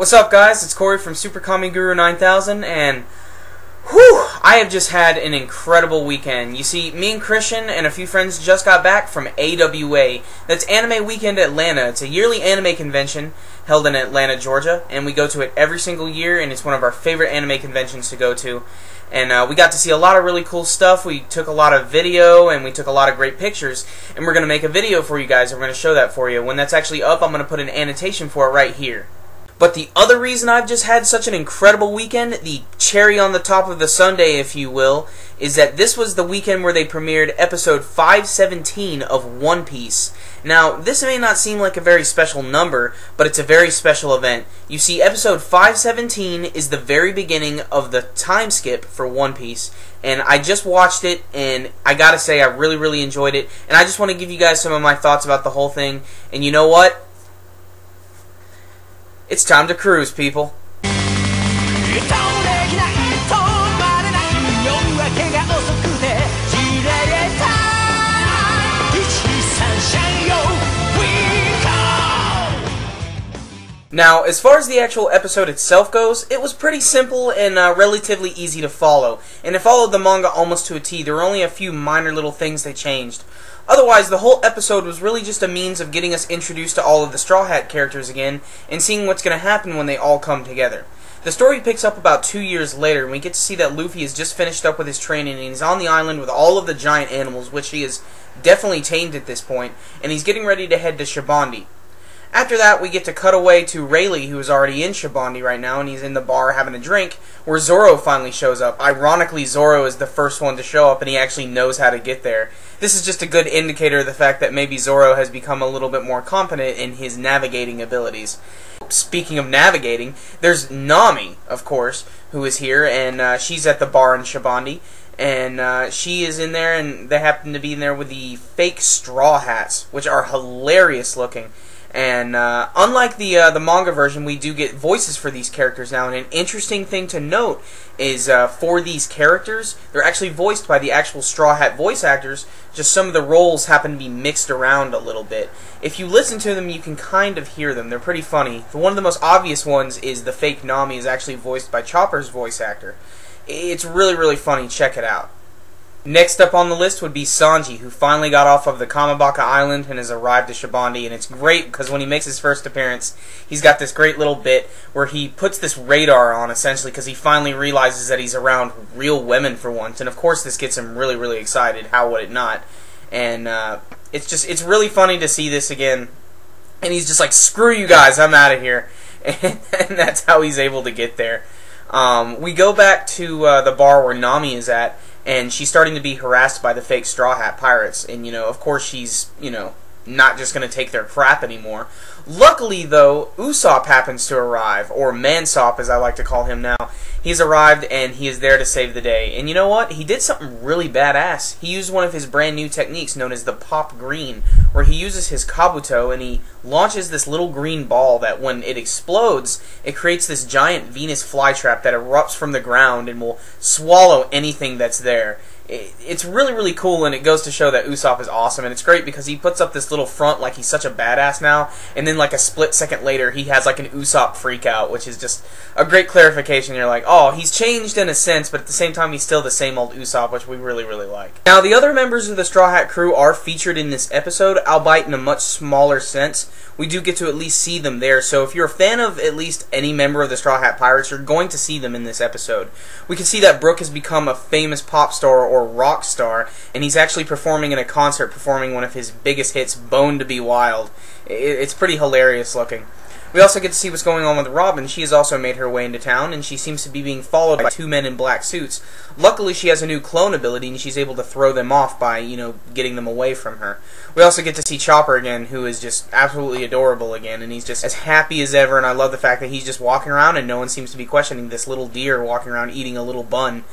What's up, guys? It's Corey from SuperKamiGuru9000, and whew, I have just had an incredible weekend. You see, me and Christian and a few friends just got back from AWA. That's Anime Weekend Atlanta. It's a yearly anime convention held in Atlanta, Georgia, and we go to it every single year, and it's one of our favorite anime conventions to go to. And we got to see a lot of really cool stuff. We took a lot of video, and we took a lot of great pictures, and we're going to make a video for you guys, and we're going to show that for you. When that's actually up, I'm going to put an annotation for it right here. But the other reason I've just had such an incredible weekend, the cherry on the top of the sundae, if you will, is that this was the weekend where they premiered episode 517 of One Piece. Now, this may not seem like a very special number, but it's a very special event. You see, episode 517 is the very beginning of the time skip for One Piece, and I just watched it, and I gotta say, I really enjoyed it, and I just want to give you guys some of my thoughts about the whole thing, and you know what? It's time to cruise, people. Now, as far as the actual episode itself goes, it was pretty simple and relatively easy to follow. And it followed the manga almost to a T. There were only a few minor little things they changed. Otherwise, the whole episode was really just a means of getting us introduced to all of the Straw Hat characters again, and seeing what's going to happen when they all come together. The story picks up about 2 years later, and we get to see that Luffy has just finished up with his training, and he's on the island with all of the giant animals, which he is definitely tamed at this point, and he's getting ready to head to Shabandi. After that, we get to cut away to Rayleigh, who is already in Shabandi right now, and he's in the bar having a drink, where Zoro finally shows up. Ironically, Zoro is the first one to show up, and he actually knows how to get there. This is just a good indicator of the fact that maybe Zoro has become a little bit more competent in his navigating abilities. Speaking of navigating, there's Nami, of course, who is here, and she's at the bar in Shabandi. And she is in there, and they happen to be in there with the fake straw hats, which are hilarious looking. And unlike the manga version, we do get voices for these characters now. And an interesting thing to note is for these characters, they're actually voiced by the actual Straw Hat voice actors. Just some of the roles happen to be mixed around a little bit. If you listen to them, you can kind of hear them. They're pretty funny. One of the most obvious ones is the fake Nami is actually voiced by Chopper's voice actor. It's really funny. Check it out. Next up on the list would be Sanji, who finally got off of the Kamabaka Island and has arrived at Shabandi, and it's great because when he makes his first appearance, he's got this great little bit where he puts this radar on, essentially, because he finally realizes that he's around real women for once, and of course this gets him really excited. How would it not? And it's really funny to see this again, and he's just like, screw you guys, I'm out of here, and that's how he's able to get there. We go back to the bar where Nami is at, and she's starting to be harassed by the fake Straw Hat pirates. And, of course she's, not just going to take their crap anymore. Luckily, though, Usopp happens to arrive, or Mansop as I like to call him now. He's arrived, and he is there to save the day. And you know what? He did something really badass. He used one of his brand new techniques known as the Pop Green, where he uses his Kabuto, and he launches this little green ball that when it explodes, it creates this giant Venus flytrap that erupts from the ground and will swallow anything that's there. It's really cool, and it goes to show that Usopp is awesome, and it's great because he puts up this little front like he's such a badass now, and then like a split second later he has like an Usopp freak out, which is just a great clarification. You're like, oh, he's changed in a sense, but at the same time he's still the same old Usopp, which we really like. Now, the other members of the Straw Hat crew are featured in this episode, albeit in a much smaller sense. We do get to at least see them there, so if you're a fan of at least any member of the Straw Hat Pirates, you're going to see them in this episode. We can see that Brook has become a famous pop star or rock star, and he's actually performing in a concert, performing one of his biggest hits, Bone to Be Wild. It's pretty hilarious looking. We also get to see what's going on with Robin. She has also made her way into town, and she seems to be being followed by two men in black suits. Luckily, she has a new clone ability, and she's able to throw them off by, getting them away from her. We also get to see Chopper again, who is just absolutely adorable again, and he's just as happy as ever, and I love the fact that he's just walking around, and no one seems to be questioning this little deer walking around eating a little bun.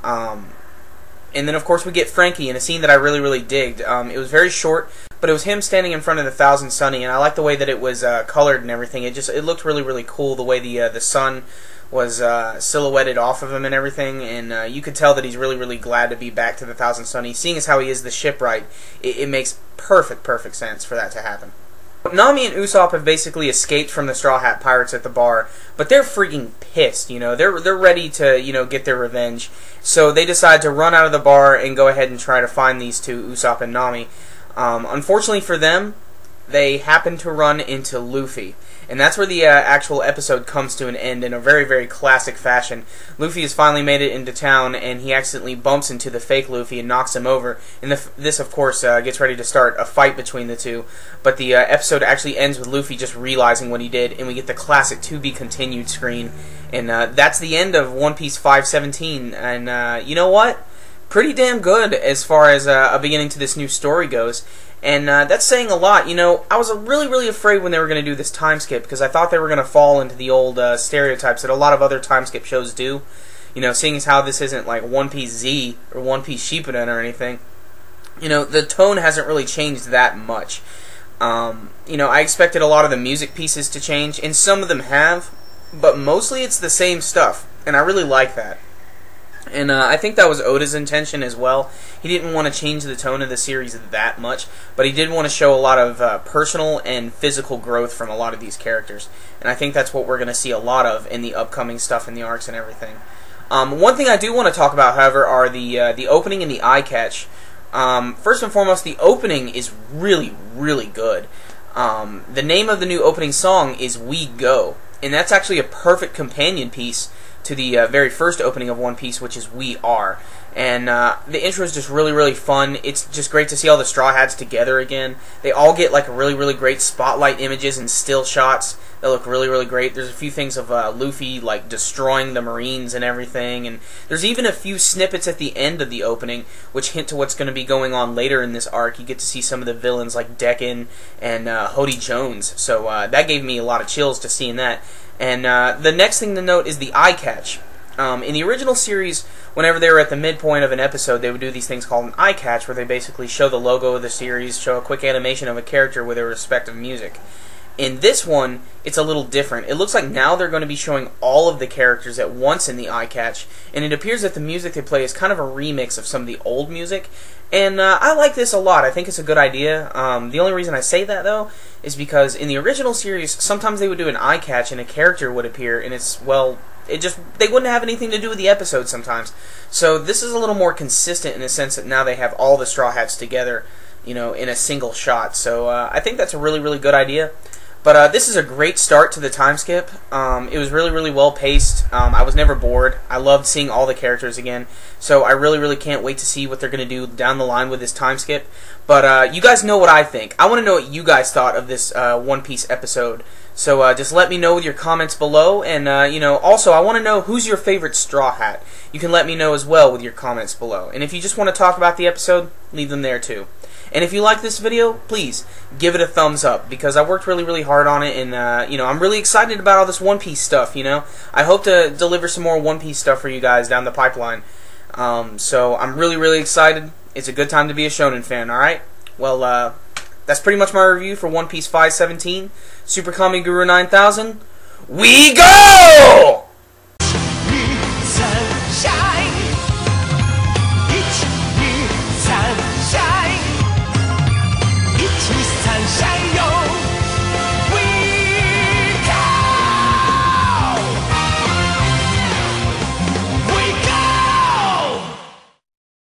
And then, of course, we get Frankie in a scene that I really digged. It was very short, but it was him standing in front of the Thousand Sunny, and I like the way that it was colored and everything. It looked really cool, the way the sun was silhouetted off of him and everything, and you could tell that he's really glad to be back to the Thousand Sunny. Seeing as how he is the shipwright, it makes perfect sense for that to happen. Nami and Usopp have basically escaped from the Straw Hat Pirates at the bar, but they're freaking pissed, you know. They're ready to, you know, get their revenge. So they decide to run out of the bar and go ahead and try to find these two, Usopp and Nami. Unfortunately for them, they happen to run into Luffy. And that's where the actual episode comes to an end in a very, very classic fashion. Luffy has finally made it into town, and he accidentally bumps into the fake Luffy and knocks him over. And this, of course, gets ready to start a fight between the two. But the episode actually ends with Luffy just realizing what he did, and we get the classic to be continued screen. And that's the end of One Piece 517. And you know what? Pretty damn good as far as a beginning to this new story goes. And that's saying a lot. You know, I was really, really afraid when they were going to do this time skip, because I thought they were going to fall into the old stereotypes that a lot of other time skip shows do. You know, seeing as how this isn't like One Piece Z or One Piece Shippuden or anything. You know, the tone hasn't really changed that much. You know, I expected a lot of the music pieces to change, and some of them have, but mostly it's the same stuff, and I really like that. And I think that was Oda's intention as well. He didn't want to change the tone of the series that much, but he did want to show a lot of personal and physical growth from a lot of these characters. And I think that's what we're going to see a lot of in the upcoming stuff in the arcs and everything. One thing I do want to talk about, however, are the opening and the eye catch. First and foremost, the opening is really, really good. The name of the new opening song is We Go, and that's actually a perfect companion piece to the very first opening of One Piece, which is We Are. And the intro is just really, really fun. It's just great to see all the Straw Hats together again. They all get like really, really great spotlight images and still shots that look really, really great. There's a few things of Luffy like destroying the Marines and everything, and there's even a few snippets at the end of the opening which hint to what's going to be going on later in this arc. You get to see some of the villains like Dekken and Hody Jones, so that gave me a lot of chills to seeing that. And the next thing to note is the eye catch. In the original series, whenever they were at the midpoint of an episode, they would do these things called an eye catch, where they basically show the logo of the series, show a quick animation of a character with their respective music. In this one, it's a little different. It looks like now they're going to be showing all of the characters at once in the eye catch, and it appears that the music they play is kind of a remix of some of the old music. And I like this a lot. I think it's a good idea. The only reason I say that, though, is because in the original series, sometimes they would do an eye catch and a character would appear, and it's, well, they wouldn't have anything to do with the episode sometimes. So this is a little more consistent in the sense that now they have all the Straw Hats together, you know, in a single shot. So I think that's a really, really good idea. But this is a great start to the time skip. It was really, really well paced. I was never bored. I loved seeing all the characters again. So I really, really can't wait to see what they're going to do down the line with this time skip. But you guys know what I think. I want to know what you guys thought of this One Piece episode. So just let me know with your comments below. And you know, also I want to know who's your favorite Straw Hat. You can let me know as well with your comments below. And if you just want to talk about the episode, leave them there too. And if you like this video, please give it a thumbs up, because I worked really, really hard on it, and you know, I'm really excited about all this One Piece stuff. You know, I hope to deliver some more One Piece stuff for you guys down the pipeline. So I'm really, really excited. It's a good time to be a Shonen fan. All right. Well, that's pretty much my review for One Piece 517. SuperKamiGuru9000. We go!